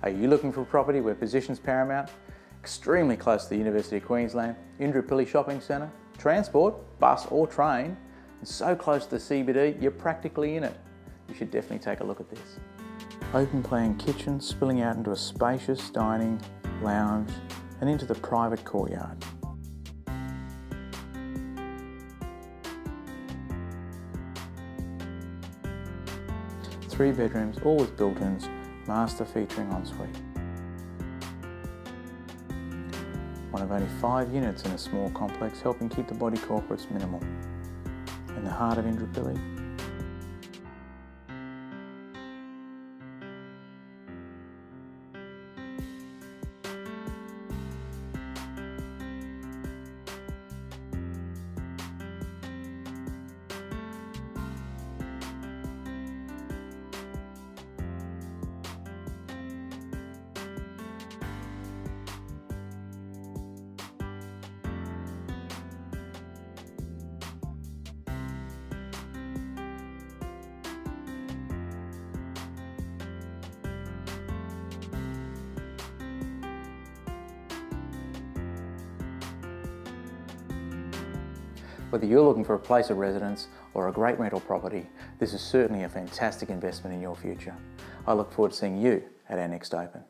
Are you looking for a property where position's paramount? Extremely close to the University of Queensland, Indooroopilly shopping centre, transport, bus or train, and so close to the CBD, you're practically in it. You should definitely take a look at this. Open plan kitchen spilling out into a spacious dining, lounge and into the private courtyard. Three bedrooms, all with built-ins, master featuring ensuite. One of only 5 units in a small complex, helping keep the body corporates minimal. In the heart of Indooroopilly. Whether you're looking for a place of residence or a great rental property, this is certainly a fantastic investment in your future. I look forward to seeing you at our next open.